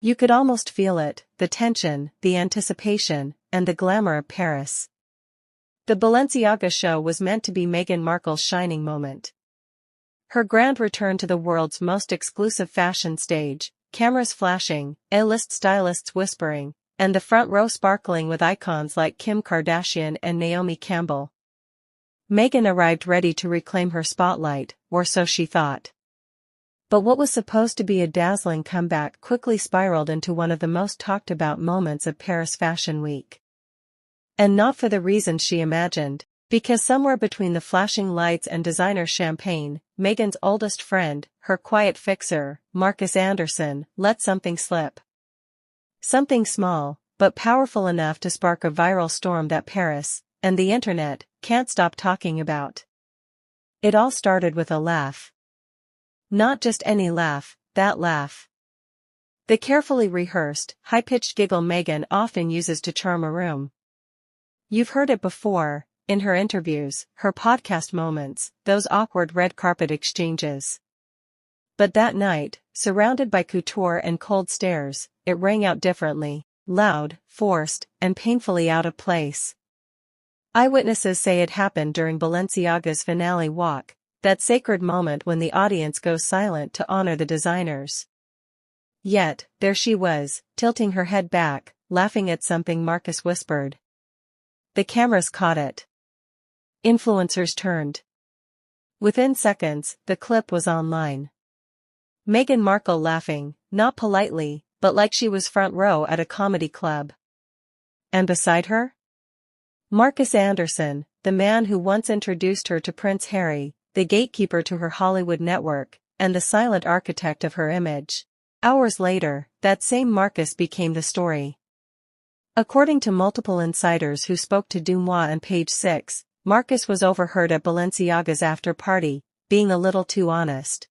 You could almost feel it, the tension, the anticipation, and the glamour of Paris. The Balenciaga show was meant to be Meghan Markle's shining moment. Her grand return to the world's most exclusive fashion stage, cameras flashing, A-list stylists whispering, and the front row sparkling with icons like Kim Kardashian and Naomi Campbell. Meghan arrived ready to reclaim her spotlight, or so she thought. But what was supposed to be a dazzling comeback quickly spiraled into one of the most talked about moments of Paris Fashion Week. And not for the reasons she imagined, because somewhere between the flashing lights and designer champagne, Meghan's oldest friend, her quiet fixer, Marcus Anderson, let something slip. Something small, but powerful enough to spark a viral storm that Paris, and the internet, can't stop talking about. It all started with a laugh. Not just any laugh, that laugh. The carefully rehearsed, high-pitched giggle Meghan often uses to charm a room. You've heard it before, in her interviews, her podcast moments, those awkward red carpet exchanges. But that night, surrounded by couture and cold stares, it rang out differently, loud, forced, and painfully out of place. Eyewitnesses say it happened during Balenciaga's finale walk, that sacred moment when the audience goes silent to honor the designers. Yet, there she was, tilting her head back, laughing at something Marcus whispered. The cameras caught it. Influencers turned. Within seconds, the clip was online. Meghan Markle laughing, not politely, but like she was front row at a comedy club. And beside her? Marcus Anderson, the man who once introduced her to Prince Harry, the gatekeeper to her Hollywood network, and the silent architect of her image. Hours later, that same Marcus became the story. According to multiple insiders who spoke to Deuxmoi and Page 6, Marcus was overheard at Balenciaga's after-party, being a little too honest.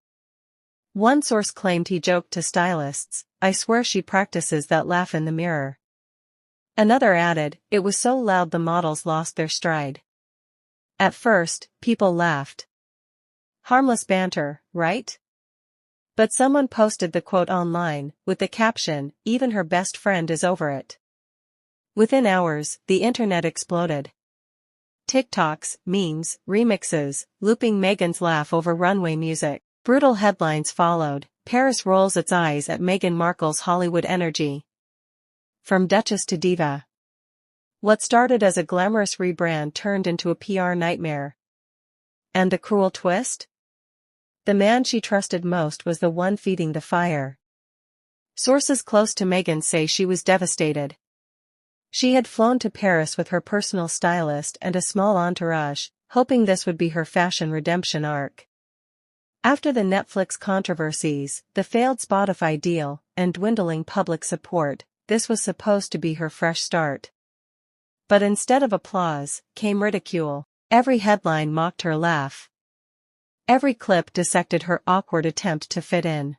One source claimed he joked to stylists, "I swear she practices that laugh in the mirror." Another added, "It was so loud the models lost their stride." At first, people laughed. Harmless banter, right? But someone posted the quote online, with the caption, "Even her best friend is over it." Within hours, the internet exploded. TikToks, memes, remixes, looping Meghan's laugh over runway music. Brutal headlines followed. Paris rolls its eyes at Meghan Markle's Hollywood energy. From Duchess to Diva. What started as a glamorous rebrand turned into a PR nightmare. And the cruel twist? The man she trusted most was the one feeding the fire. Sources close to Meghan say she was devastated. She had flown to Paris with her personal stylist and a small entourage, hoping this would be her fashion redemption arc. After the Netflix controversies, the failed Spotify deal, and dwindling public support, this was supposed to be her fresh start. But instead of applause, came ridicule. Every headline mocked her laugh. Every clip dissected her awkward attempt to fit in.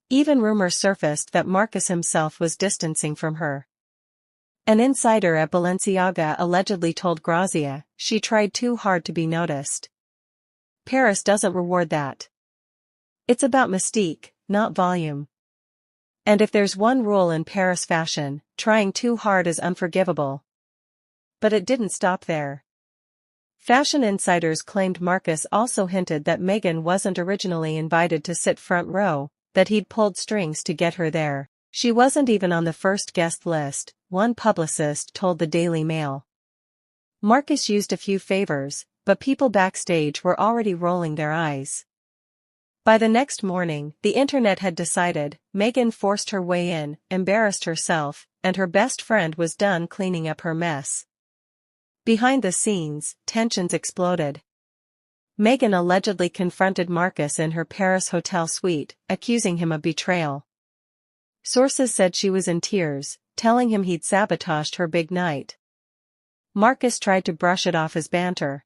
Even rumors surfaced that Marcus himself was distancing from her. An insider at Balenciaga allegedly told Grazia, she tried too hard to be noticed. Paris doesn't reward that. It's about mystique, not volume. And if there's one rule in Paris fashion, trying too hard is unforgivable. But it didn't stop there. Fashion insiders claimed Marcus also hinted that Meghan wasn't originally invited to sit front row, that he'd pulled strings to get her there. She wasn't even on the first guest list, one publicist told the Daily Mail. Marcus used a few favors, but people backstage were already rolling their eyes. By the next morning, the internet had decided, Meghan forced her way in, embarrassed herself, and her best friend was done cleaning up her mess. Behind the scenes, tensions exploded. Meghan allegedly confronted Marcus in her Paris hotel suite, accusing him of betrayal. Sources said she was in tears, telling him he'd sabotaged her big night. Marcus tried to brush it off as banter.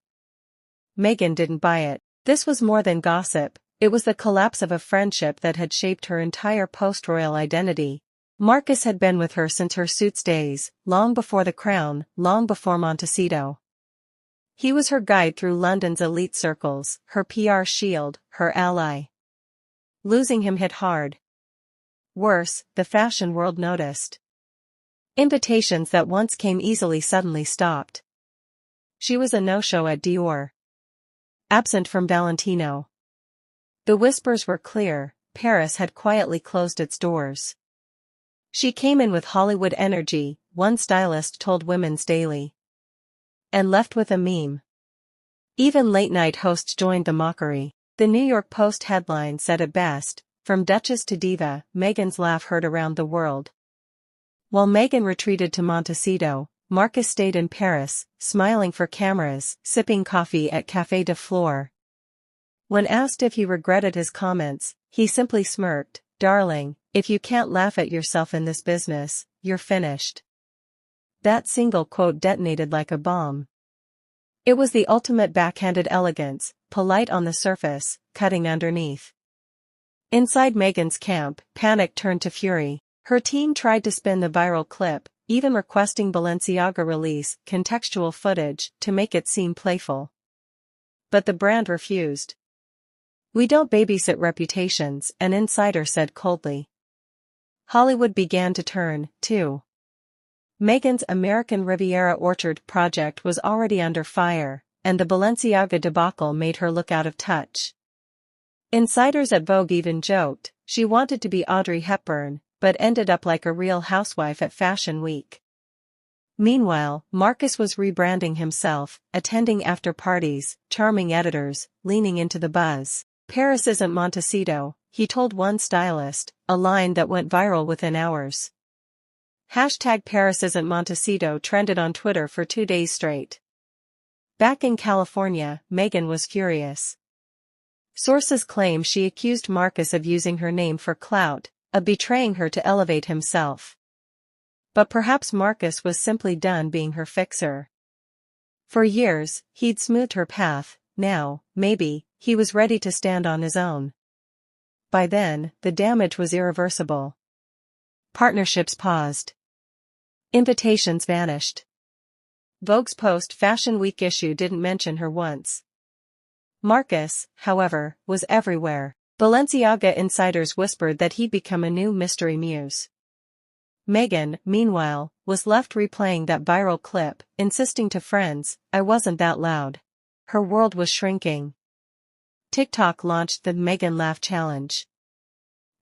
Meghan didn't buy it. This was more than gossip, it was the collapse of a friendship that had shaped her entire post-royal identity. Marcus had been with her since her Suits days, long before the crown, long before Montecito. He was her guide through London's elite circles, her PR shield, her ally. Losing him hit hard. Worse, the fashion world noticed. Invitations that once came easily suddenly stopped. She was a no-show at Dior. Absent from Valentino. The whispers were clear, Paris had quietly closed its doors. She came in with Hollywood energy, one stylist told Women's Daily. And left with a meme. Even late-night hosts joined the mockery. The New York Post headline said it best, "From Duchess to Diva, Meghan's laugh heard around the world." While Meghan retreated to Montecito, Marcus stayed in Paris, smiling for cameras, sipping coffee at Café de Flore. When asked if he regretted his comments, he simply smirked, "Darling, if you can't laugh at yourself in this business, you're finished." That single quote detonated like a bomb. It was the ultimate backhanded elegance, polite on the surface, cutting underneath. Inside Meghan's camp, panic turned to fury. Her team tried to spin the viral clip, even requesting Balenciaga release contextual footage to make it seem playful. But the brand refused. "We don't babysit reputations," an insider said coldly. Hollywood began to turn, too. Meghan's American Riviera Orchard project was already under fire, and the Balenciaga debacle made her look out of touch. Insiders at Vogue even joked, she wanted to be Audrey Hepburn, but ended up like a real housewife at Fashion Week. Meanwhile, Marcus was rebranding himself, attending after-parties, charming editors, leaning into the buzz. "Paris isn't Montecito," he told one stylist, a line that went viral within hours. #Paris isn't Montecito trended on Twitter for 2 days straight. Back in California, Meghan was furious. Sources claim she accused Marcus of using her name for clout, of betraying her to elevate himself. But perhaps Marcus was simply done being her fixer. For years, he'd smoothed her path, now, maybe, he was ready to stand on his own. By then, the damage was irreversible. Partnerships paused. Invitations vanished. Vogue's post-Fashion Week issue didn't mention her once. Marcus, however, was everywhere. Balenciaga insiders whispered that he'd become a new mystery muse. Meghan, meanwhile, was left replaying that viral clip, insisting to friends, "I wasn't that loud." Her world was shrinking. TikTok launched the Meghan Laugh Challenge.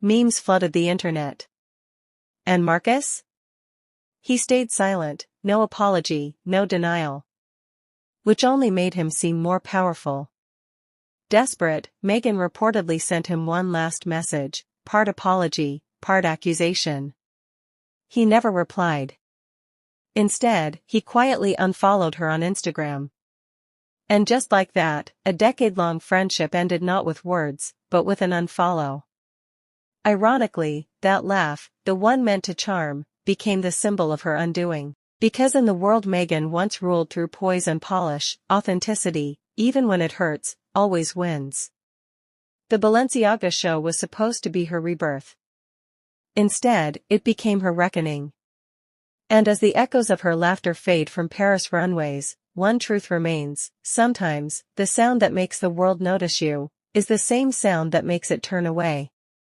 Memes flooded the internet. And Marcus? He stayed silent, no apology, no denial. Which only made him seem more powerful. Desperate, Meghan reportedly sent him one last message, part apology, part accusation. He never replied. Instead, he quietly unfollowed her on Instagram. And just like that, a decade-long friendship ended not with words, but with an unfollow. Ironically, that laugh, the one meant to charm, became the symbol of her undoing. Because in the world Meghan once ruled through poise and polish, authenticity, even when it hurts, always wins. The Balenciaga show was supposed to be her rebirth. Instead, it became her reckoning. And as the echoes of her laughter fade from Paris runways, one truth remains: sometimes, the sound that makes the world notice you is the same sound that makes it turn away.